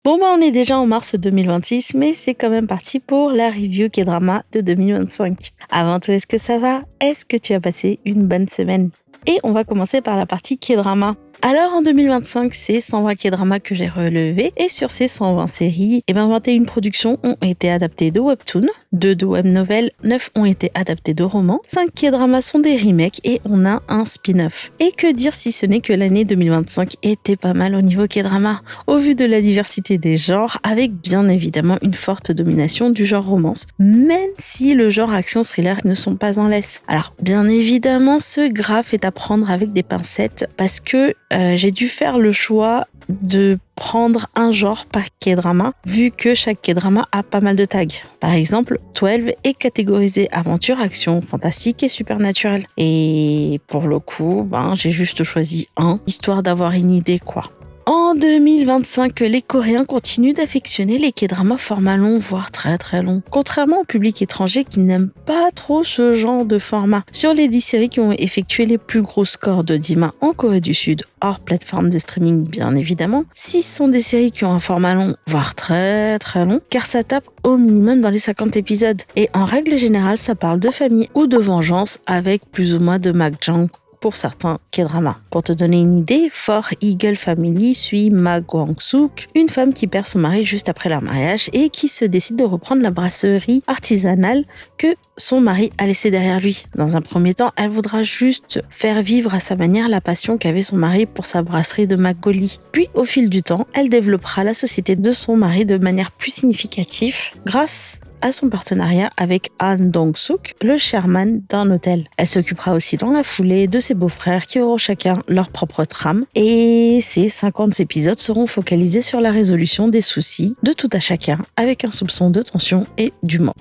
Bon on est déjà en mars 2026, mais c'est quand même parti pour la review K-drama de 2025. Avant tout, est-ce que ça va? Est-ce que tu as passé une bonne semaine? Et on va commencer par la partie K-drama. Alors en 2025, c'est 120 K-dramas que j'ai relevés et sur ces 120 séries, 21 productions ont été adaptées de webtoon, 2 de web novel, 9 ont été adaptées de romans, 5 K-dramas sont des remakes et on a un spin-off. Et que dire si ce n'est que l'année 2025 était pas mal au niveau K-drama, au vu de la diversité des genres, avec bien évidemment une forte domination du genre romance, même si le genre action-thriller ne sont pas en laisse. Alors bien évidemment, ce graphe est à prendre avec des pincettes parce que j'ai dû faire le choix de prendre un genre par K-drama, vu que chaque K-drama a pas mal de tags. Par exemple, 12 est catégorisé aventure, action, fantastique et supernatural. Et pour le coup, j'ai juste choisi un, histoire d'avoir une idée quoi. En 2025, les Coréens continuent d'affectionner les K-dramas format long, voire très très long. Contrairement au public étranger qui n'aime pas trop ce genre de format. Sur les 10 séries qui ont effectué les plus gros scores de Dima en Corée du Sud, hors plateforme de streaming bien évidemment, 6 sont des séries qui ont un format long, voire très très long, car ça tape au minimum dans les 50 épisodes. Et en règle générale, ça parle de famille ou de vengeance avec plus ou moins de makjang pour certains K-dramas. Pour te donner une idée, For Eagle Family suit Ma Gwang-suk, une femme qui perd son mari juste après leur mariage et qui se décide de reprendre la brasserie artisanale que son mari a laissée derrière lui. Dans un premier temps, elle voudra juste faire vivre à sa manière la passion qu'avait son mari pour sa brasserie de Makgeolli. Puis, au fil du temps, elle développera la société de son mari de manière plus significative grâce à son partenariat avec Han Dong-suk, le chairman d'un hôtel. Elle s'occupera aussi dans la foulée de ses beaux-frères qui auront chacun leur propre trame et ces 50 épisodes seront focalisés sur la résolution des soucis de tout à chacun avec un soupçon de tension et d'humour.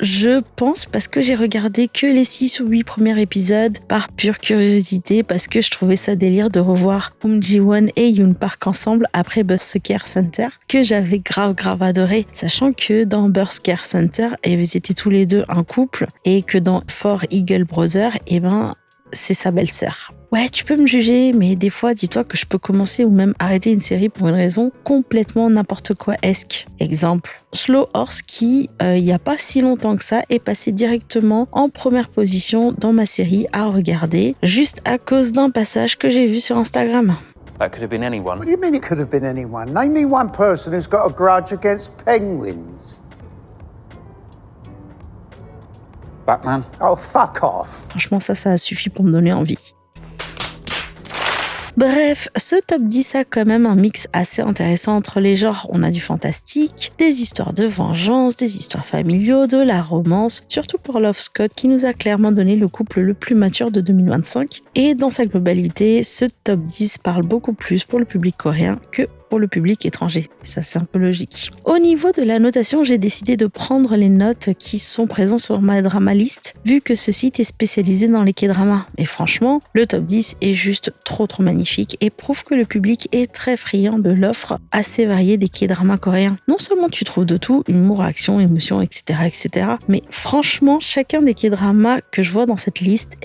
Je pense parce que j'ai regardé que les 6 ou 8 premiers épisodes par pure curiosité parce que je trouvais ça délire de revoir Ji-won et Yoon Park ensemble après Birth Care Center que j'avais grave adoré, sachant que dans Birth Care Center, ils étaient tous les deux un couple et que dans For Eagle Brother, c'est sa belle-sœur. Ouais, tu peux me juger, mais des fois, dis-toi que je peux commencer ou même arrêter une série pour une raison complètement n'importe quoi-esque. Exemple, Slow Horse qui, il n'y a pas si longtemps que ça, est passé directement en première position dans ma série à regarder, juste à cause d'un passage que j'ai vu sur Instagram. That could have been anyone. What do you mean it could have been anyone? Name me one person who's got a grudge against penguins. Batman? Oh, fuck off. Franchement, ça a suffi pour me donner envie. Bref, ce top 10 a quand même un mix assez intéressant entre les genres. On a du fantastique, des histoires de vengeance, des histoires familiaux, de la romance, surtout pour Love Scott qui nous a clairement donné le couple le plus mature de 2025. Et dans sa globalité, ce top 10 parle beaucoup plus pour le public coréen que pour le public étranger. Ça, c'est un peu logique. Au niveau de la notation, j'ai décidé de prendre les notes qui sont présentes sur ma drama list, vu que ce site est spécialisé dans les K-dramas. Et franchement, le top 10 est juste trop magnifique et prouve que le public est très friand de l'offre assez variée des K-dramas coréens. Non seulement tu trouves de tout, humour, action, émotion, etc., mais franchement, chacun des K-dramas que je vois dans cette liste,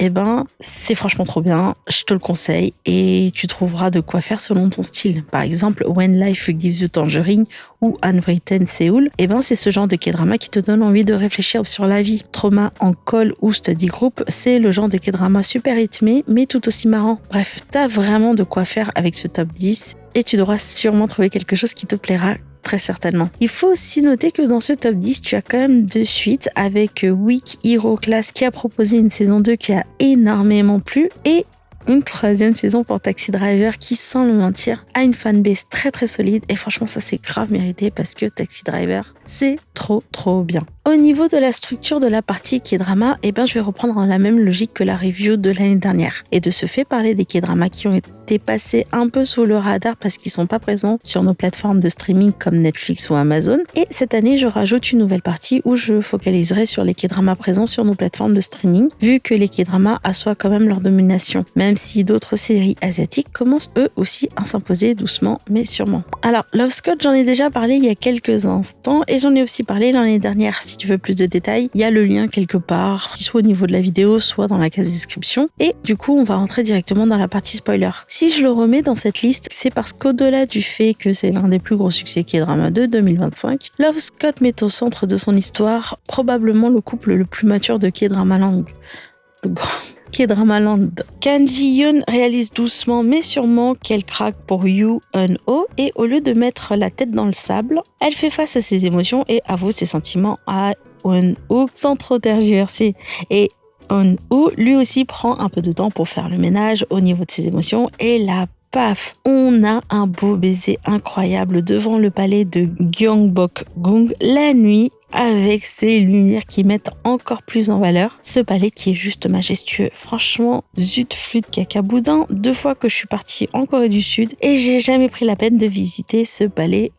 c'est franchement trop bien. Je te le conseille et tu trouveras de quoi faire selon ton style. Par exemple, When Life Gives You Tangerine ou Unwritten Seoul, c'est ce genre de K-drama qui te donne envie de réfléchir sur la vie. Trauma en call ou study group, c'est le genre de K-drama super rythmé, mais tout aussi marrant. Bref, t'as vraiment de quoi faire avec ce top 10 et tu devras sûrement trouver quelque chose qui te plaira très certainement. Il faut aussi noter que dans ce top 10, tu as quand même 2 suites avec Weak Hero Class qui a proposé une saison 2 qui a énormément plu et une 3e saison pour Taxi Driver qui, sans le mentir, a une fanbase très solide et franchement ça c'est grave mérité parce que Taxi Driver c'est trop bien. Au niveau de la structure de la partie K-drama, je vais reprendre la même logique que la review de l'année dernière et de ce fait parler des K-dramas qui ont été passés un peu sous le radar parce qu'ils sont pas présents sur nos plateformes de streaming comme Netflix ou Amazon. Et cette année, je rajoute une nouvelle partie où je focaliserai sur les K-dramas présents sur nos plateformes de streaming, vu que les K-dramas assoient quand même leur domination, même si d'autres séries asiatiques commencent eux aussi à s'imposer doucement mais sûrement. Alors, Love Scott, j'en ai déjà parlé il y a quelques instants et j'en ai aussi parlé l'année dernière. Si si tu veux plus de détails, il y a le lien quelque part, soit au niveau de la vidéo, soit dans la case description. Et du coup, on va rentrer directement dans la partie spoiler. Si je le remets dans cette liste, c'est parce qu'au-delà du fait que c'est l'un des plus gros succès K-drama de 2025, Love Scott met au centre de son histoire probablement le couple le plus mature de K-drama Land. K-Drama-land. Kang Ji-yoon réalise doucement mais sûrement qu'elle craque pour Yoo Eun-ho et au lieu de mettre la tête dans le sable, elle fait face à ses émotions et avoue ses sentiments à Eun-ho sans trop tergiverser. Et Eun-ho lui aussi prend un peu de temps pour faire le ménage au niveau de ses émotions et la paf, on a un beau baiser incroyable devant le palais de Gyeongbokgung la nuit avec ses lumières qui mettent encore plus en valeur ce palais qui est juste majestueux. Franchement, zut flûte caca boudin, 2 fois que je suis partie en Corée du Sud et j'ai jamais pris la peine de visiter ce palais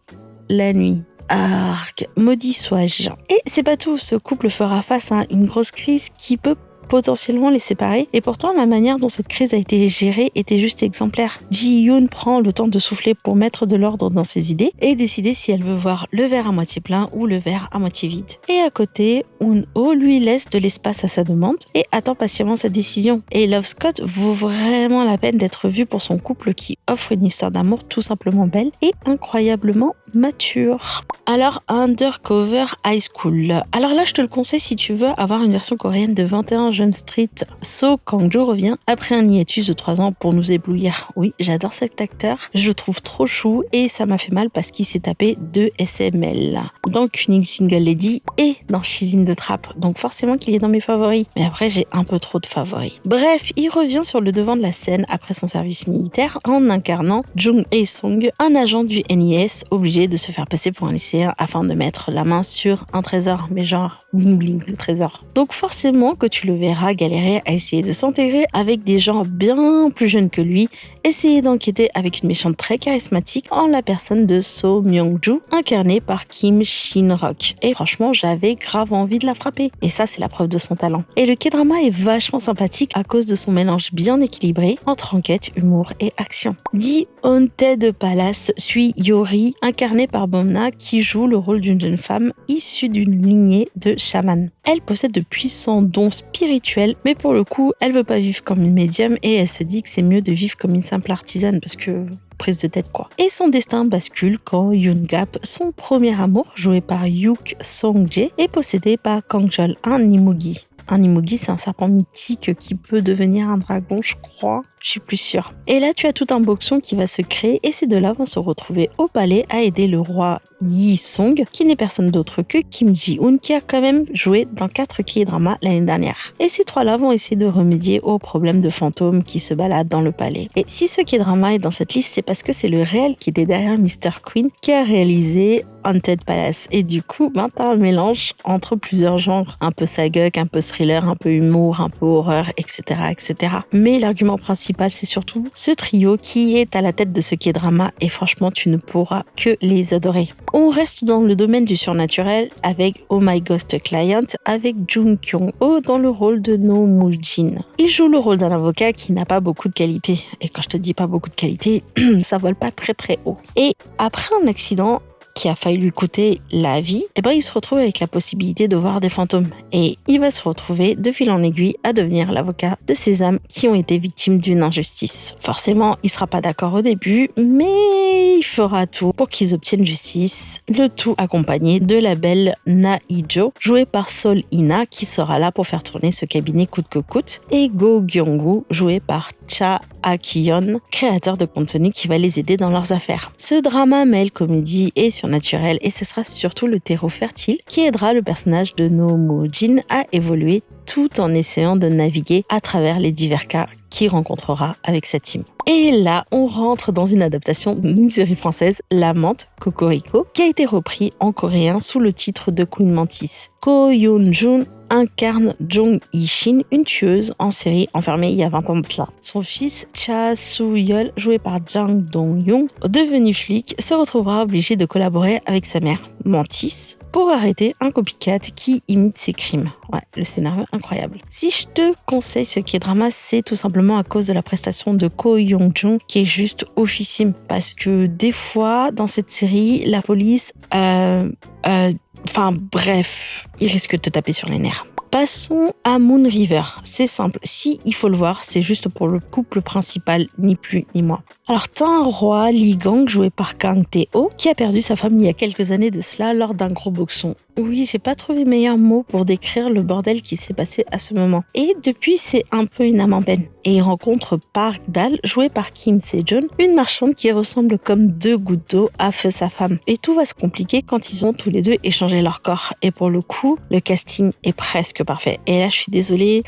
la nuit. Arc, maudit sois-je. Et c'est pas tout, ce couple fera face à une grosse crise qui peut potentiellement les séparer et pourtant la manière dont cette crise a été gérée était juste exemplaire. Ji-yoon prend le temps de souffler pour mettre de l'ordre dans ses idées et décider si elle veut voir le verre à moitié plein ou le verre à moitié vide. Et à côté, Eun-ho lui laisse de l'espace à sa demande et attend patiemment sa décision. Et Love Scott vaut vraiment la peine d'être vu pour son couple qui offre une histoire d'amour tout simplement belle et incroyablement mature. Alors, Undercover High School. Alors là, je te le conseille si tu veux avoir une version coréenne de 21 Jump Street. So Kang-jo revient après un hiatus de 3 ans pour nous éblouir. Oui, j'adore cet acteur. Je le trouve trop chou et ça m'a fait mal parce qu'il s'est tapé 2 SML. Dans Cunning Single Lady et dans She's in the Trap. Donc forcément qu'il est dans mes favoris. Mais après, j'ai un peu trop de favoris. Bref, il revient sur le devant de la scène après son service militaire en incarnant Jung Hae-sung, un agent du NIS obligé de se faire passer pour un lycéen afin de mettre la main sur un trésor, mais genre bling bling le trésor. Donc forcément que tu le verras galérer à essayer de s'intégrer avec des gens bien plus jeunes que lui, essayer d'enquêter avec une méchante très charismatique en la personne de So Myung-joo, incarnée par Kim Shin-rock. Et franchement, j'avais grave envie de la frapper. Et ça, c'est la preuve de son talent. Et le K-drama est vachement sympathique à cause de son mélange bien équilibré entre enquête, humour et action. The Haunted Palace suit Yori, incarnée par Bomna, qui joue le rôle d'une jeune femme issue d'une lignée de chamans. Elle possède de puissants dons spirituels, mais pour le coup, elle veut pas vivre comme une médium et elle se dit que c'est mieux de vivre comme une simple artisane parce que prise de tête quoi. Et son destin bascule quand Yoon-gap, son premier amour, joué par Yuk Song-jae, est possédé par Kang-jol, un Imugi. Un Imugi, c'est un serpent mythique qui peut devenir un dragon, je crois. Je suis plus sûre. Et là, tu as tout un boxon qui va se créer et ces deux-là vont se retrouver au palais à aider le roi Yi-song, qui n'est personne d'autre que Kim Ji-hoon, qui a quand même joué dans 4 K-dramas l'année dernière. Et ces 3-là vont essayer de remédier aux problèmes de fantômes qui se baladent dans le palais. Et si ce K-drama est dans cette liste, c'est parce que c'est le réel qui était derrière Mr. Queen qui a réalisé Haunted Palace. Et du coup, t'as un mélange entre plusieurs genres, un peu saguk, un peu thriller, un peu humour, un peu horreur, etc., etc. Mais l'argument principal, c'est surtout ce trio qui est à la tête de ce K-drama et franchement, tu ne pourras que les adorer. On reste dans le domaine du surnaturel avec Oh My Ghost Client avec Jung Kyung-ho dans le rôle de No Moo-jin. Il joue le rôle d'un avocat qui n'a pas beaucoup de qualité. Et quand je te dis pas beaucoup de qualité, ça vole pas très très haut. Et après un accident qui a failli lui coûter la vie, il se retrouve avec la possibilité de voir des fantômes. Et il va se retrouver de fil en aiguille à devenir l'avocat de ces âmes qui ont été victimes d'une injustice. Forcément, il sera pas d'accord au début, mais il fera tout pour qu'ils obtiennent justice. Le tout accompagné de la belle Na-hee-jo, jouée par Sol Ina, qui sera là pour faire tourner ce cabinet coûte que coûte, et Go Gyung-woo, joué par Cha Ha-kyon, créateur de contenu qui va les aider dans leurs affaires. Ce drama mêle comédie et surnaturel et ce sera surtout le terreau fertile qui aidera le personnage de No Moo-jin à évoluer tout en essayant de naviguer à travers les divers cas qu'il rencontrera avec sa team. Et là, on rentre dans une adaptation d'une série française, La Menthe, Cocorico, qui a été repris en coréen sous le titre de Queen Mantis. Ko Yoon-jun incarne Jong Hee-shin, une tueuse en série enfermée il y a 20 ans de cela. Son fils, Cha Soo-yeol, joué par Jang Dong-young, devenu flic, se retrouvera obligé de collaborer avec sa mère, Mantis, pour arrêter un copycat qui imite ses crimes. Ouais, le scénario incroyable. Si je te conseille ce K-drama, c'est tout simplement à cause de la prestation de Ko Young-jung qui est juste oufissime. Parce que des fois, dans cette série, la police Enfin bref, il risque de te taper sur les nerfs. Passons à Moon River. C'est simple, si il faut le voir, c'est juste pour le couple principal, ni plus ni moins. Alors, t'as un roi, Lee Gang, joué par Kang Tae-ho, qui a perdu sa femme il y a quelques années de cela lors d'un gros boxon. Oui, j'ai pas trouvé meilleur mot pour décrire le bordel qui s'est passé à ce moment. Et depuis, c'est un peu une âme en peine. Et il rencontre Park Dal, joué par Kim Se-jeon, une marchande qui ressemble comme deux gouttes d'eau à Feu sa femme. Et tout va se compliquer quand ils ont tous les deux échangé leur corps. Et pour le coup, le casting est presque parfait. Et là, je suis désolée,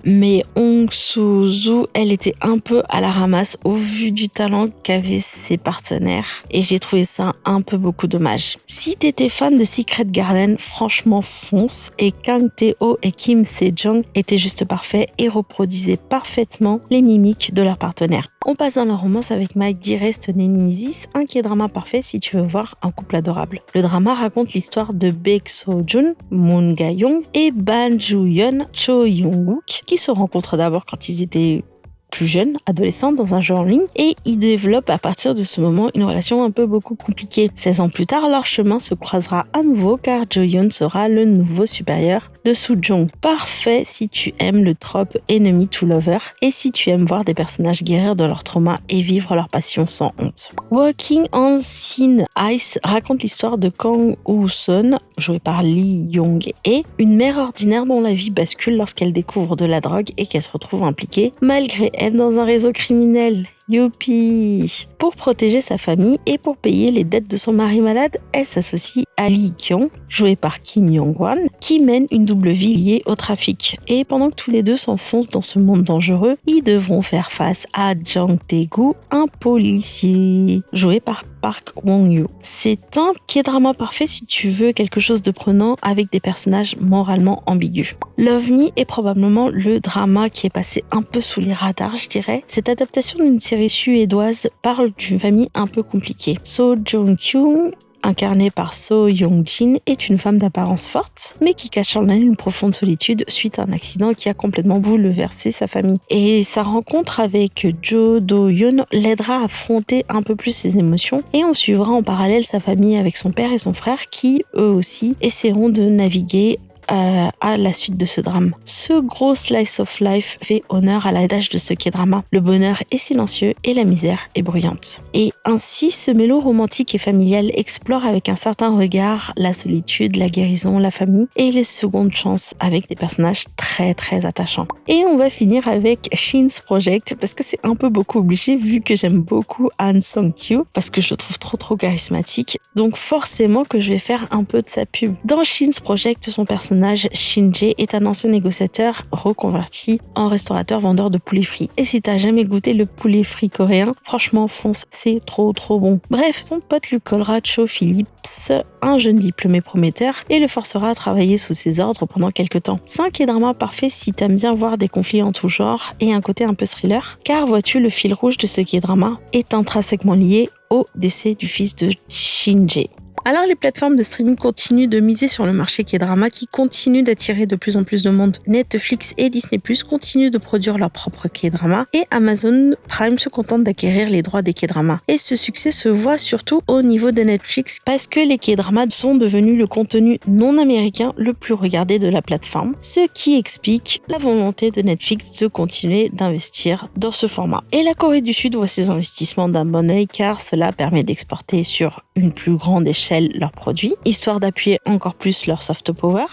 mais Hong Soo-joo, elle était un peu à la ramasse au vu du talent qu'avaient ses partenaires. Et j'ai trouvé ça un peu beaucoup dommage. Si t'étais fan de Secret Garden, franchement fonce, et Kang Tae-ho et Kim Se-jeong étaient juste parfaits et reproduisaient parfaitement les mimiques de leurs partenaires. On passe dans la romance avec My Dearest Nemesis, un K-drama parfait si tu veux voir un couple adorable. Le drama raconte l'histoire de Baek So-jun, Moon Ga-young et Ban Joo-yeon, Cho Young-wook, qui se rencontrent d'abord quand ils étaient plus jeune, adolescent, dans un jeu en ligne, et ils développent à partir de ce moment une relation un peu beaucoup compliquée. 16 ans plus tard, leur chemin se croisera à nouveau car Jo-yeon sera le nouveau supérieur de Soo-jong. Parfait si tu aimes le trope enemy to lover et si tu aimes voir des personnages guérir de leur trauma et vivre leur passion sans honte. Walking on Thin Ice raconte l'histoire de Kang Woo-sun, joué par Lee Young-hae, une mère ordinaire dont la vie bascule lorsqu'elle découvre de la drogue et qu'elle se retrouve impliquée, malgré elle, dans un réseau criminel. Youpi! Pour protéger sa famille et pour payer les dettes de son mari malade, elle s'associe à Lee Kyung, joué par Kim Yong-wan, qui mène une double vie liée au trafic. Et pendant que tous les deux s'enfoncent dans ce monde dangereux, ils devront faire face à Jang Tae-gu, un policier, joué par Park Wong-yoo. C'est un K-drama parfait si tu veux quelque chose de prenant avec des personnages moralement ambigus. Love Me est probablement le drama qui est passé un peu sous les radars, je dirais. Cette adaptation d'une série suédoise parle d'une famille un peu compliquée. So Jong-kyung, incarnée par So Young-jin, est une femme d'apparence forte, mais qui cache en elle une profonde solitude suite à un accident qui a complètement bouleversé sa famille. Et sa rencontre avec Jo Do-yeon l'aidera à affronter un peu plus ses émotions, et on suivra en parallèle sa famille avec son père et son frère qui, eux aussi, essaieront de naviguer à la suite de ce drame. Ce gros slice of life fait honneur à l'adage de ce K-drama. Le bonheur est silencieux et la misère est bruyante. Et ainsi, ce mélo romantique et familial explore avec un certain regard la solitude, la guérison, la famille et les secondes chances avec des personnages très très attachants. Et on va finir avec Shin's Project parce que c'est un peu beaucoup obligé vu que j'aime beaucoup Han Sung-kyu parce que je le trouve trop charismatique. Donc forcément que je vais faire un peu de sa pub. Dans Shin's Project, son personnage Shin-jae est un ancien négociateur reconverti en restaurateur vendeur de poulet frit. Et si t'as jamais goûté le poulet frit coréen, franchement fonce, c'est trop bon. Bref, son pote lui collera Cho Phillips, un jeune diplômé prometteur, et le forcera à travailler sous ses ordres pendant quelques temps. C'est un K-drama parfait si t'aimes bien voir des conflits en tout genre et un côté un peu thriller, car vois-tu, le fil rouge de ce K-drama est intrinsèquement lié au décès du fils de Shin-jae. Alors les plateformes de streaming continuent de miser sur le marché K-drama qui continue d'attirer de plus en plus de monde. Netflix et Disney+ continuent de produire leurs propres K-drama et Amazon Prime se contente d'acquérir les droits des K-drama. Et ce succès se voit surtout au niveau de Netflix parce que les K-dramas sont devenus le contenu non américain le plus regardé de la plateforme, ce qui explique la volonté de Netflix de continuer d'investir dans ce format. Et la Corée du Sud voit ces investissements d'un bon œil car cela permet d'exporter sur une plus grande échelle leurs produits, histoire d'appuyer encore plus leur soft power.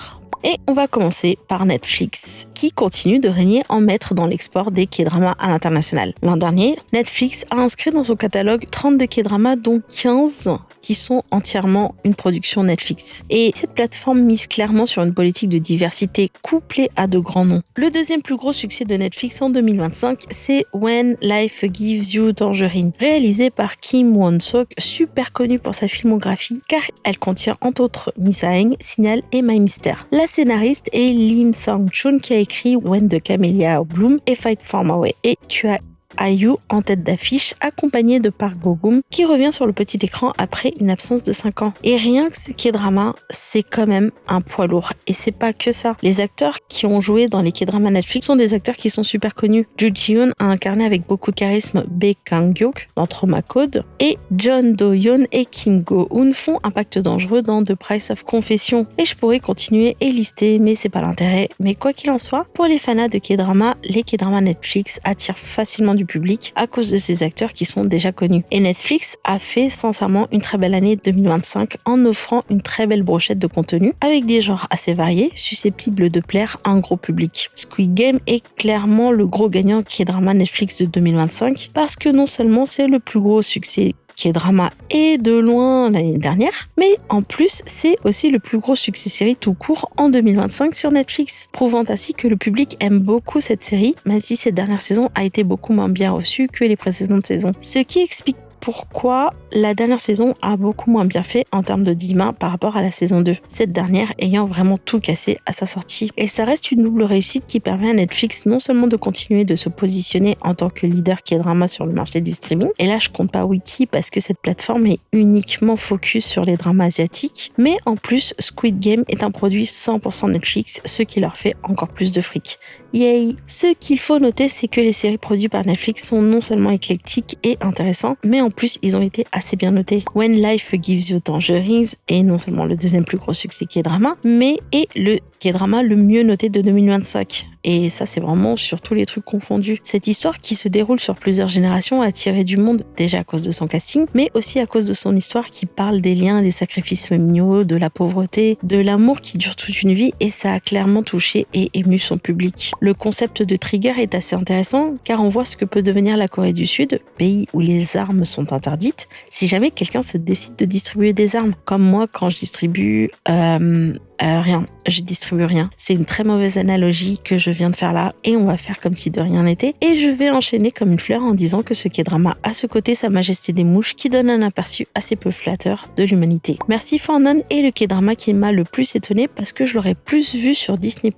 Et on va commencer par Netflix, qui continue de régner en maître dans l'export des K-dramas à l'international. L'an dernier, Netflix a inscrit dans son catalogue 32 K-dramas, dont 15 qui sont entièrement une production Netflix. Et cette plateforme mise clairement sur une politique de diversité couplée à de grands noms. Le deuxième plus gros succès de Netflix en 2025, c'est When Life Gives You Tangerine, réalisé par Kim Won-sok, super connue pour sa filmographie, car elle contient entre autres Miss Aang, Signal et My Mister. La scénariste est Lim Sang-chun qui a écrit When the Camellia Bloom et Fight for My Way. Et tu as IU en tête d'affiche, accompagné de Park Bo-gum, qui revient sur le petit écran après une absence de 5 ans. Et rien que ce K-drama, c'est quand même un poids lourd. Et c'est pas que ça. Les acteurs qui ont joué dans les K-dramas Netflix sont des acteurs qui sont super connus. Joo Ji-hoon a incarné avec beaucoup de charisme Baek Kang-hyuk dans Trauma Code, et John Do-yeon et Kim Go-eun font un pacte dangereux dans The Price of Confession. Et je pourrais continuer et lister, mais c'est pas l'intérêt. Mais quoi qu'il en soit, pour les fanas de K-drama, les K-dramas Netflix attirent facilement du public à cause de ces acteurs qui sont déjà connus. Et Netflix a fait sincèrement une très belle année 2025 en offrant une très belle brochette de contenu avec des genres assez variés, susceptibles de plaire à un gros public. Squid Game est clairement le gros gagnant K-drama Netflix de 2025 parce que non seulement c'est le plus gros succès K-drama et de loin l'année dernière, mais en plus c'est aussi le plus gros succès série tout court en 2025 sur Netflix, prouvant ainsi que le public aime beaucoup cette série, même si cette dernière saison a été beaucoup moins bien reçue que les précédentes saisons. Ce qui explique pourquoi la dernière saison a beaucoup moins bien fait en termes de d'humain par rapport à la saison 2, cette dernière ayant vraiment tout cassé à sa sortie. Et ça reste une double réussite qui permet à Netflix non seulement de continuer de se positionner en tant que leader K-drama sur le marché du streaming, et là je compte pas Wiki parce que cette plateforme est uniquement focus sur les dramas asiatiques, mais en plus Squid Game est un produit 100% Netflix, ce qui leur fait encore plus de fric. Yay! Ce qu'il faut noter, c'est que les séries produites par Netflix sont non seulement éclectiques et intéressants, mais en plus, ils ont été assez bien notés. When Life Gives You Tangerines est non seulement le deuxième plus gros succès K-drama, mais est le K-drama le mieux noté de 2025. Et ça, c'est vraiment sur tous les trucs confondus. Cette histoire qui se déroule sur plusieurs générations a attiré du monde, déjà à cause de son casting, mais aussi à cause de son histoire qui parle des liens, des sacrifices familiaux, de la pauvreté, de l'amour qui dure toute une vie, et ça a clairement touché et ému son public. Le concept de trigger est assez intéressant, car on voit ce que peut devenir la Corée du Sud, pays où les armes sont interdites, si jamais quelqu'un se décide de distribuer des armes. Comme moi, quand je distribue... rien, je distribue rien. C'est une très mauvaise analogie que je viens de faire là et on va faire comme si de rien n'était. Et je vais enchaîner comme une fleur en disant que ce K-drama a ce côté Sa Majesté des Mouches qui donne un aperçu assez peu flatteur de l'humanité. Merci For None est le K-drama qui m'a le plus étonné parce que je l'aurais plus vu sur Disney+,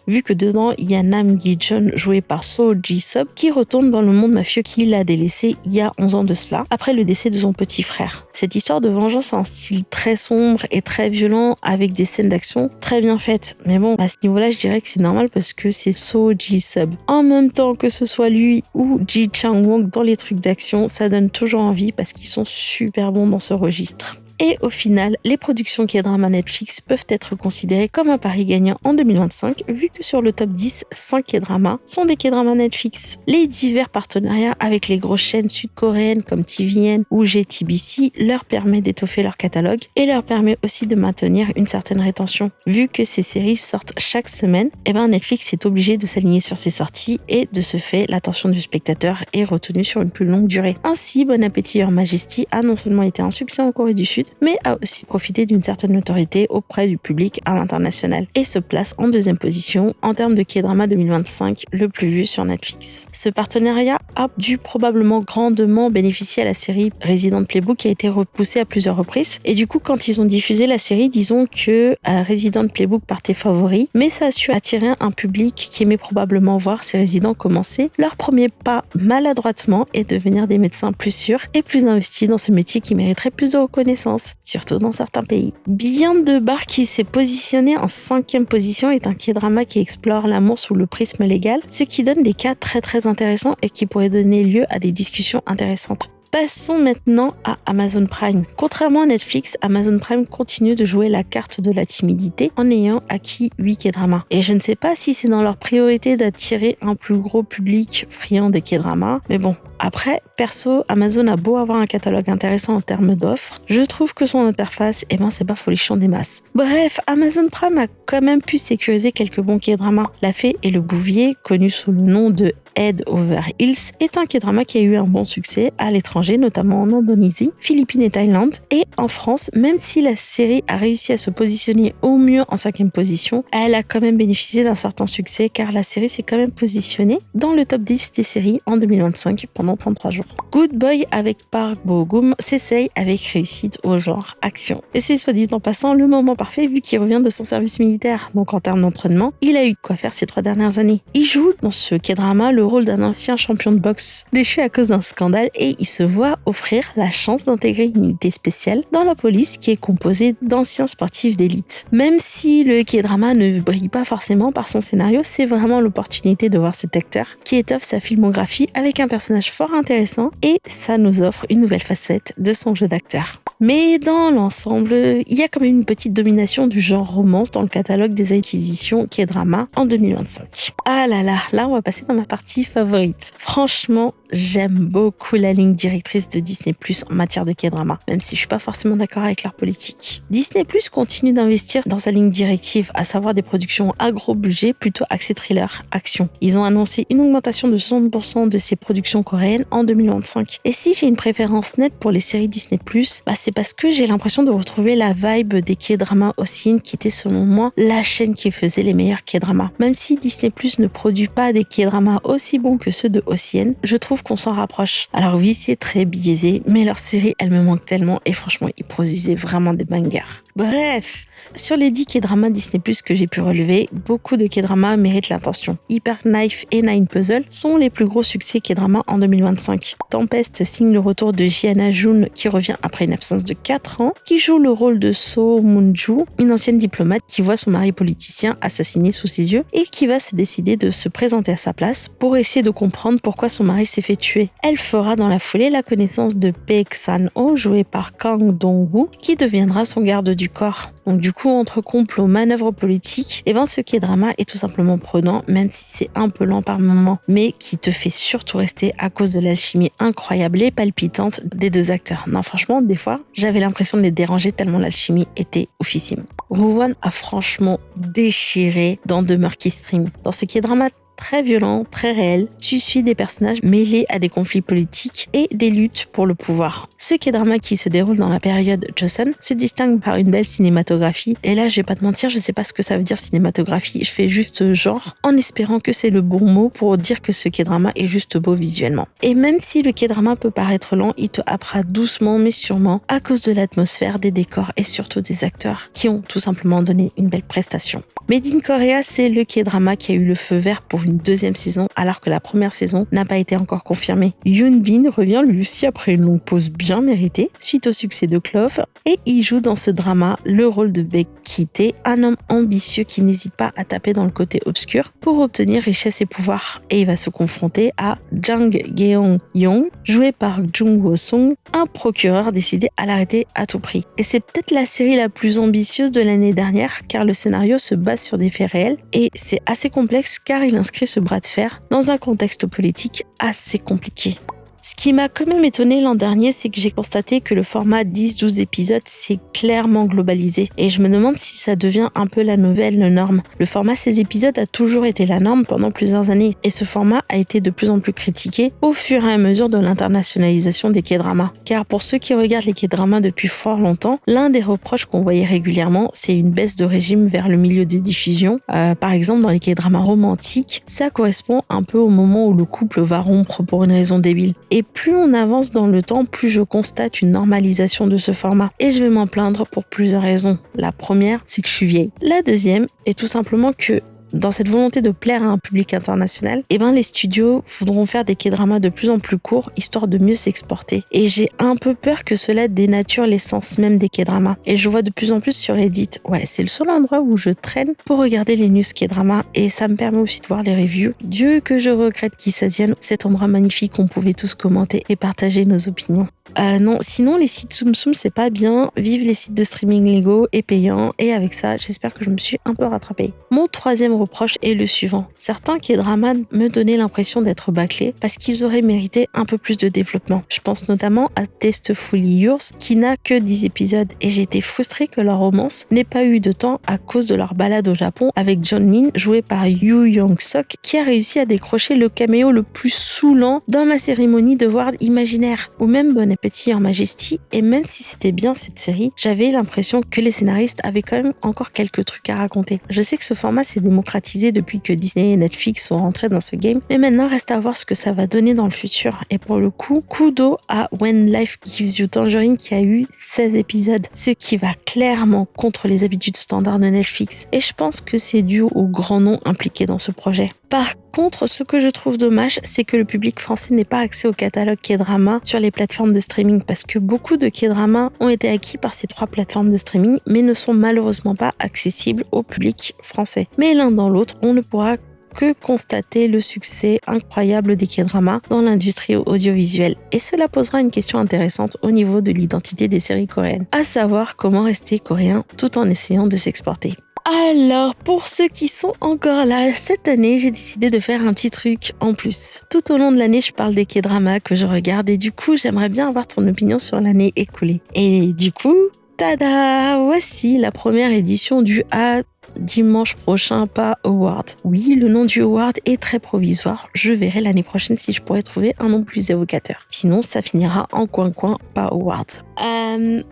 vu que dedans il y a Nam Gi-jeon joué par Seo Ji-sub qui retourne dans le monde mafieux qu'il a délaissé il y a 11 ans de cela, après le décès de son petit frère. Cette histoire de vengeance a un style très sombre et très violent avec des scènes d'action très bien faites. Mais bon, à ce niveau-là, je dirais que c'est normal parce que c'est Seo Ji-sub. En même temps que ce soit lui ou Ji Chang-wook dans les trucs d'action, ça donne toujours envie parce qu'ils sont super bons dans ce registre. Et au final, les productions K-drama Netflix peuvent être considérées comme un pari gagnant en 2025, vu que sur le top 10, 5 K-dramas sont des K-dramas Netflix. Les divers partenariats avec les grosses chaînes sud-coréennes comme TVN ou JTBC leur permet d'étoffer leur catalogue et leur permet aussi de maintenir une certaine rétention. Vu que ces séries sortent chaque semaine, Netflix est obligé de s'aligner sur ses sorties et de ce fait, l'attention du spectateur est retenue sur une plus longue durée. Ainsi, Bon Appétit Your Majesty a non seulement été un succès en Corée du Sud, mais a aussi profité d'une certaine notoriété auprès du public à l'international et se place en deuxième position en termes de K-drama 2025 le plus vu sur Netflix. Ce partenariat a dû probablement grandement bénéficier à la série Resident Playbook qui a été repoussée à plusieurs reprises et du coup quand ils ont diffusé la série, disons que Resident Playbook partait favori, mais ça a su attirer un public qui aimait probablement voir ces résidents commencer leur premier pas maladroitement et devenir des médecins plus sûrs et plus investis dans ce métier qui mériterait plus de reconnaissance, surtout dans certains pays. Beyond the Bar qui s'est positionné en 5e position est un K-drama qui explore l'amour sous le prisme légal, ce qui donne des cas très très intéressants et qui pourrait donner lieu à des discussions intéressantes. Passons maintenant à Amazon Prime. Contrairement à Netflix, Amazon Prime continue de jouer la carte de la timidité en ayant acquis 8 K-dramas. Et je ne sais pas si c'est dans leur priorité d'attirer un plus gros public friand des K-dramas, mais bon. Après, perso, Amazon a beau avoir un catalogue intéressant en termes d'offres, je trouve que son interface, c'est pas folichon des masses. Bref, Amazon Prime a quand même pu sécuriser quelques bons K-dramas. La Fée et le Bouvier, connu sous le nom de Head Over Heels, est un K-drama qui a eu un bon succès à l'étranger, notamment en Indonésie, Philippines et Thaïlande. Et en France, même si la série a réussi à se positionner au mieux en 5e position, elle a quand même bénéficié d'un certain succès car la série s'est quand même positionnée dans le top 10 des séries en 2025 pendant 33 jours. Good Boy avec Park Bo-gum s'essaye avec réussite au genre action. Et c'est soit dit en passant le moment parfait vu qu'il revient de son service militaire. Donc en termes d'entraînement, il a eu de quoi faire ces 3 dernières années. Il joue dans ce K-drama le le rôle d'un ancien champion de boxe déchu à cause d'un scandale et il se voit offrir la chance d'intégrer une unité spéciale dans la police qui est composée d'anciens sportifs d'élite. Même si le K-drama ne brille pas forcément par son scénario, c'est vraiment l'opportunité de voir cet acteur qui étoffe sa filmographie avec un personnage fort intéressant et ça nous offre une nouvelle facette de son jeu d'acteur. Mais dans l'ensemble, il y a quand même une petite domination du genre romance dans le catalogue des acquisitions K-drama en 2025. Ah là on va passer dans ma partie favorite. Franchement, j'aime beaucoup la ligne directrice de Disney+ en matière de K-drama, même si je suis pas forcément d'accord avec leur politique. Disney+ continue d'investir dans sa ligne directive, à savoir des productions à gros budget plutôt axées thriller, action. Ils ont annoncé une augmentation de 60% de ces productions coréennes en 2025. Et si j'ai une préférence nette pour les séries Disney+, c'est parce que j'ai l'impression de retrouver la vibe des K-dramas Ocean qui était selon moi la chaîne qui faisait les meilleurs K-dramas. Même si Disney+ ne produit pas des K-dramas aussi bons que ceux de Ocean, je trouve qu'on s'en rapproche. Alors oui, c'est très biaisé, mais leur série, elle me manque tellement et franchement, ils produisaient vraiment des bangers. Bref, sur les 10 K-dramas Disney+ que j'ai pu relever, beaucoup de K-dramas méritent l'attention. Hyper Knife et Nine Puzzle sont les plus gros succès K-dramas en 2025. Tempest signe le retour de Jiana Jun qui revient après une absence de 4 ans, qui joue le rôle de So Moon-ju, une ancienne diplomate qui voit son mari politicien assassiné sous ses yeux et qui va se décider de se présenter à sa place pour essayer de comprendre pourquoi son mari s'est fait tuer. Elle fera dans la foulée la connaissance de Baek San-ho, joué par Kang Dong-woo, qui deviendra son garde du corps. Donc du coup, entre complot, manœuvre politique, ce K-drama est tout simplement prenant, même si c'est un peu lent par moments, mais qui te fait surtout rester à cause de l'alchimie incroyable et palpitante des deux acteurs. Non, franchement, des fois, j'avais l'impression de les déranger tellement l'alchimie était oufissime. Rowan a franchement déchiré dans The Murky Stream. Dans ce K-drama très violent, très réel, tu suis des personnages mêlés à des conflits politiques et des luttes pour le pouvoir. Ce K-drama qui se déroule dans la période Joseon se distingue par une belle cinématographie. Et là, je vais pas te mentir, je sais pas ce que ça veut dire cinématographie. Je fais juste genre en espérant que c'est le bon mot pour dire que ce K-drama est juste beau visuellement. Et même si le K-drama peut paraître lent, il te happera doucement mais sûrement à cause de l'atmosphère, des décors et surtout des acteurs qui ont tout simplement donné une belle prestation. Made in Korea, c'est le K-drama qui a eu le feu vert pour une deuxième saison alors que la première saison n'a pas été encore confirmée. Yoon Bin revient lui aussi après une longue pause bien méritée suite au succès de Clove et il joue dans ce drama le rôle de Baek Ki-tae, un homme ambitieux qui n'hésite pas à taper dans le côté obscur pour obtenir richesse et pouvoir et il va se confronter à Jang Geon-young joué par Jung Ho-sung, un procureur décidé à l'arrêter à tout prix. Et c'est peut-être la série la plus ambitieuse de l'année dernière car le scénario se base sur des faits réels et c'est assez complexe car il inscrit ce bras de fer dans un contexte politique assez compliqué. Ce qui m'a quand même étonné l'an dernier, c'est que j'ai constaté que le format 10-12 épisodes s'est clairement globalisé. Et je me demande si ça devient un peu la nouvelle norme. Le format 16 épisodes a toujours été la norme pendant plusieurs années. Et ce format a été de plus en plus critiqué au fur et à mesure de l'internationalisation des K-dramas. Car pour ceux qui regardent les K-dramas depuis fort longtemps, l'un des reproches qu'on voyait régulièrement, c'est une baisse de régime vers le milieu de diffusion. Par exemple, dans les K-dramas romantiques, ça correspond un peu au moment où le couple va rompre pour une raison débile. Et plus on avance dans le temps, plus je constate une normalisation de ce format. Et je vais m'en plaindre pour plusieurs raisons. La première, c'est que je suis vieille. La deuxième est tout simplement que dans cette volonté de plaire à un public international, les studios voudront faire des K-dramas de plus en plus courts, histoire de mieux s'exporter. Et j'ai un peu peur que cela dénature l'essence même des K-dramas. Et je vois de plus en plus sur Reddit, c'est le seul endroit où je traîne pour regarder les news K-dramas et ça me permet aussi de voir les reviews. Dieu que je regrette qu'ils s'adviennent, cet endroit magnifique qu'on pouvait tous commenter et partager nos opinions. Non, sinon les sites Tsum Tsum c'est pas bien, vive les sites de streaming légaux et payants et avec ça j'espère que je me suis un peu rattrapée. Mon troisième reproche est le suivant. Certains K-dramas me donnaient l'impression d'être bâclés parce qu'ils auraient mérité un peu plus de développement. Je pense notamment à Tastefully Yours qui n'a que 10 épisodes et j'ai été frustrée que leur romance n'ait pas eu de temps à cause de leur balade au Japon avec John Min joué par Yoo Young-sok qui a réussi à décrocher le caméo le plus saoulant dans ma cérémonie de Ward imaginaire ou même Bon Appétit en Majesty. Et même si c'était bien cette série, j'avais l'impression que les scénaristes avaient quand même encore quelques trucs à raconter. Je sais que ce format s'est démocratisé depuis que Disney et Netflix sont rentrés dans ce game, mais maintenant reste à voir ce que ça va donner dans le futur. Et pour le coup, kudo à When Life Gives You Tangerine qui a eu 16 épisodes, ce qui va clairement contre les habitudes standards de Netflix. Et je pense que c'est dû aux grands noms impliqués dans ce projet. Par contre, ce que je trouve dommage, c'est que le public français n'ait pas accès au catalogue K-drama sur les plateformes de streaming parce que beaucoup de K-dramas ont été acquis par ces 3 plateformes de streaming mais ne sont malheureusement pas accessibles au public français. Mais l'un dans l'autre, on ne pourra que constater le succès incroyable des K-dramas dans l'industrie audiovisuelle. Et cela posera une question intéressante au niveau de l'identité des séries coréennes, à savoir comment rester coréen tout en essayant de s'exporter. Alors, pour ceux qui sont encore là, cette année, j'ai décidé de faire un petit truc en plus. Tout au long de l'année, je parle des K-dramas que je regarde et du coup, j'aimerais bien avoir ton opinion sur l'année écoulée. Et du coup, tada! Voici la première édition du dimanche prochain, pas Award. Oui, le nom du Award est très provisoire. Je verrai l'année prochaine si je pourrais trouver un nom plus évocateur. Sinon, ça finira en coin-coin, pas Award.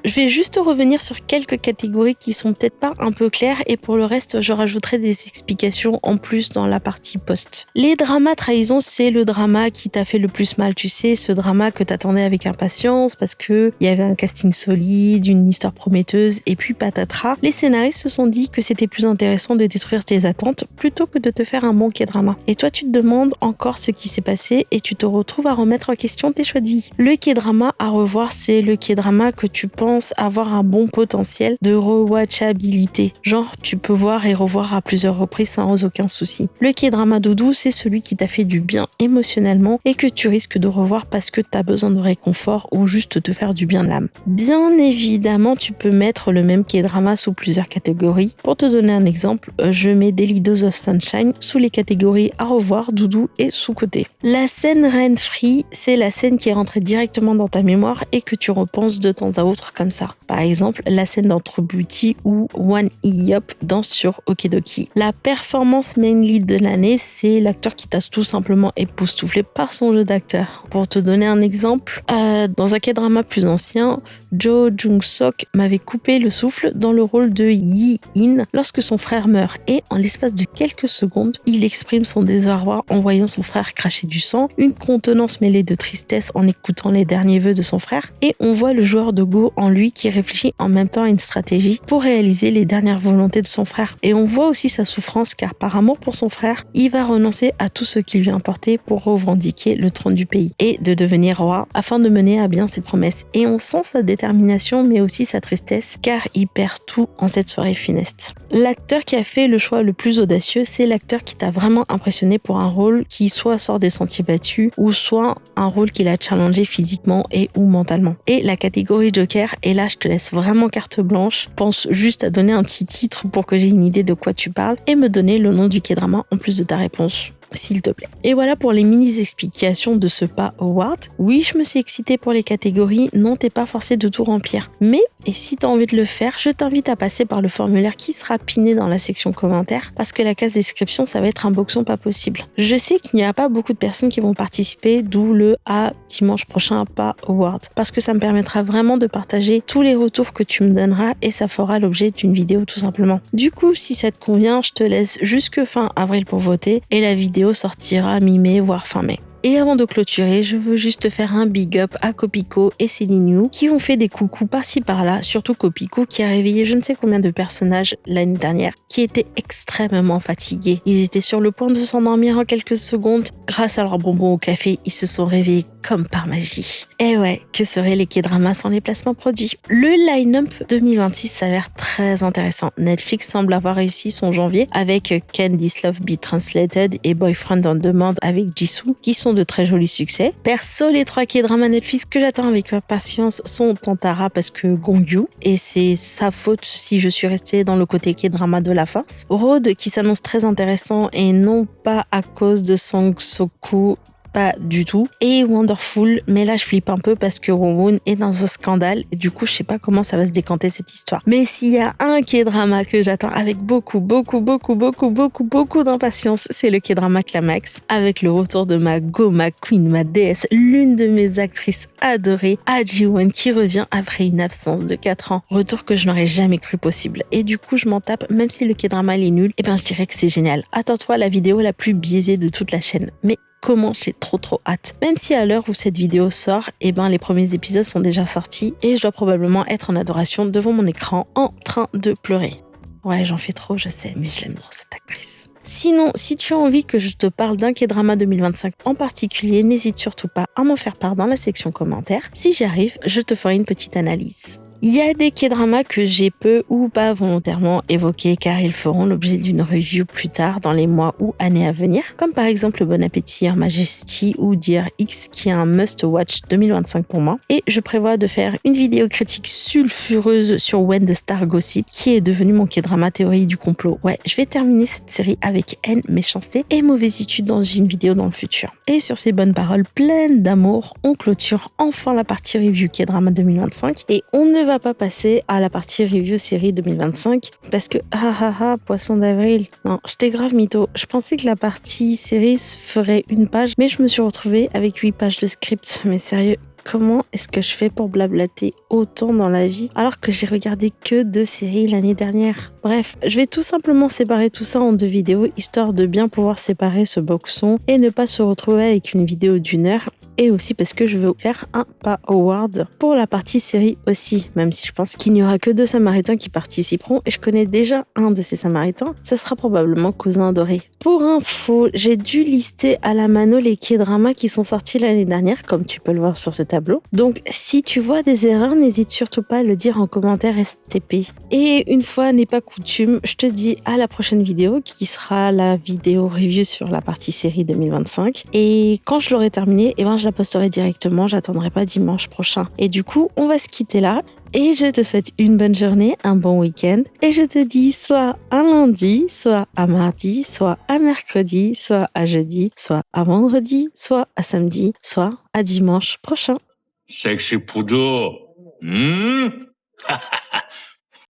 Je vais juste revenir sur quelques catégories qui sont peut-être pas un peu claires et pour le reste, je rajouterai des explications en plus dans la partie post. Les dramas trahison, c'est le drama qui t'a fait le plus mal, tu sais, ce drama que t'attendais avec impatience parce que il y avait un casting solide, une histoire prometteuse et puis patatras. Les scénaristes se sont dit que c'était plus intéressant de détruire tes attentes plutôt que de te faire un bon K-drama. Et toi, tu te demandes encore ce qui s'est passé et tu te retrouves à remettre en question tes choix de vie. Le K-drama à revoir, c'est le K-drama que tu penses avoir un bon potentiel de rewatchabilité. Genre, tu peux voir et revoir à plusieurs reprises sans aucun souci. Le K-drama doudou, c'est celui qui t'a fait du bien émotionnellement et que tu risques de revoir parce que t'as besoin de réconfort ou juste te faire du bien de l'âme. Bien évidemment, tu peux mettre le même K-drama sous plusieurs catégories. Pour te donner un exemple, je mets Daily Dose of Sunshine sous les catégories à revoir, doudou et sous-côté. La scène rent-free, c'est la scène qui est rentrée directement dans ta mémoire et que tu repenses de temps à autre comme ça. Par exemple, la scène d'Entre Beauty ou One E-Up danse sur Okidoki. La performance main lead de l'année, c'est l'acteur qui t'a tout simplement époustouflé par son jeu d'acteur. Pour te donner un exemple, dans un K-drama plus ancien, Jo Jung-sok m'avait coupé le souffle dans le rôle de Yi-in lorsque son frère meurt et en l'espace de quelques secondes, il exprime son désarroi en voyant son frère cracher du sang, une contenance mêlée de tristesse en écoutant les derniers vœux de son frère et on voit le joueur de Go en lui qui réfléchit en même temps à une stratégie pour réaliser les dernières volontés de son frère. Et on voit aussi sa souffrance car par amour pour son frère, il va renoncer à tout ce qui lui importait pour revendiquer le trône du pays et de devenir roi afin de mener à bien ses promesses. Et on sent sa détermination mais aussi sa tristesse car il perd tout en cette soirée funeste. L'acteur qui a fait le choix le plus audacieux, c'est l'acteur qui t'a vraiment impressionné pour un rôle qui soit sort des sentiers battus ou soit un rôle qui l'a challengé physiquement et ou mentalement. Et la catégorie Joker, et là je te laisse vraiment carte blanche, pense juste à donner un petit titre pour que j'ai une idée de quoi tu parles et me donner le nom du K-drama en plus de ta réponse. S'il te plaît. Et voilà pour les mini-explications de ce pas Award. Oui, je me suis excitée pour les catégories, non, t'es pas forcé de tout remplir. Mais, et si t'as envie de le faire, je t'invite à passer par le formulaire qui sera piné dans la section commentaires, parce que la case description, ça va être un boxon pas possible. Je sais qu'il n'y a pas beaucoup de personnes qui vont participer, d'où le dimanche prochain pas Award, parce que ça me permettra vraiment de partager tous les retours que tu me donneras et ça fera l'objet d'une vidéo tout simplement. Du coup, si ça te convient, je te laisse jusque fin avril pour voter et la vidéo sortira mi-mai voire fin mai. Et avant de clôturer, je veux juste faire un big up à Kopiko et Céline Yu qui ont fait des coucous par-ci par-là, surtout Kopiko qui a réveillé je ne sais combien de personnages l'année dernière qui étaient extrêmement fatigués. Ils étaient sur le point de s'endormir en quelques secondes. Grâce à leur bonbon au café, ils se sont réveillés comme par magie. Et ouais, que seraient les K-dramas sans les placements produits? Le line-up 2026 s'avère très intéressant. Netflix semble avoir réussi son janvier avec Can This Love Be Translated et Boyfriend on Demand avec Jisoo qui sont de très jolis succès. Perso, les 3 K-dramas Netflix que j'attends avec impatience sont Tantara parce que Gongyu et c'est sa faute si je suis restée dans le côté K-drama de la force. Road qui s'annonce très intéressant et non pas à cause de Sang Soo-koo, pas du tout. Et Wonderful, mais là je flippe un peu parce que Won est dans un scandale et du coup je sais pas comment ça va se décanter cette histoire. Mais s'il y a un K-drama que j'attends avec beaucoup d'impatience, c'est le K-drama Climax avec le retour de ma go, ma queen, ma déesse, l'une de mes actrices adorées, Ah Ji-won qui revient après une absence de 4 ans. Retour que je n'aurais jamais cru possible. Et du coup je m'en tape, même si le K-drama est nul, et ben je dirais que c'est génial. Attends-toi à la vidéo la plus biaisée de toute la chaîne. Mais comment j'ai trop hâte. Même si à l'heure où cette vidéo sort, les premiers épisodes sont déjà sortis et je dois probablement être en adoration devant mon écran en train de pleurer. Ouais, j'en fais trop, je sais, mais je l'aime trop cette actrice. Sinon, si tu as envie que je te parle d'un K-drama 2025 en particulier, n'hésite surtout pas à m'en faire part dans la section commentaires. Si j'y arrive, je te ferai une petite analyse. Il y a des K-dramas que j'ai peu ou pas volontairement évoqués car ils feront l'objet d'une review plus tard dans les mois ou années à venir, comme par exemple Bon Appétit, Your Majesty ou Dear X qui est un must-watch 2025 pour moi. Et je prévois de faire une vidéo critique sulfureuse sur When the Star Gossip qui est devenu mon K-drama théorie du complot. Ouais, je vais terminer cette série avec haine, méchanceté et mauvaisitude dans une vidéo dans le futur. Et sur ces bonnes paroles pleines d'amour, on clôture enfin la partie review K-drama 2025 et on ne va pas passer à la partie review série 2025 parce que poisson d'avril. Non, j'étais grave mytho. Je pensais que la partie série ferait une page, mais je me suis retrouvée avec 8 pages de script. Mais sérieux, comment est-ce que je fais pour blablater autant dans la vie alors que j'ai regardé que 2 séries l'année dernière? Bref, je vais tout simplement séparer tout ça en 2 vidéos histoire de bien pouvoir séparer ce boxon et ne pas se retrouver avec une vidéo d'1 heure. Et aussi parce que je veux faire un award pour la partie série aussi, même si je pense qu'il n'y aura que 2 Samaritains qui participeront et je connais déjà un de ces Samaritains, ça sera probablement Cousin Doré. Pour info, j'ai dû lister à la mano les K-dramas qui sont sortis l'année dernière, comme tu peux le voir sur ce tableau. Donc si tu vois des erreurs, n'hésite surtout pas à le dire en commentaire STP. Et une fois n'est pas coutume, je te dis à la prochaine vidéo qui sera la vidéo review sur la partie série 2025. Et quand je l'aurai terminée, je la posterai directement, j'attendrai pas dimanche prochain. Et du coup, on va se quitter là. Et je te souhaite une bonne journée, un bon week-end. Et je te dis soit à lundi, soit à mardi, soit à mercredi, soit à jeudi, soit à vendredi, soit à samedi, soit à dimanche prochain. Sexy poodle.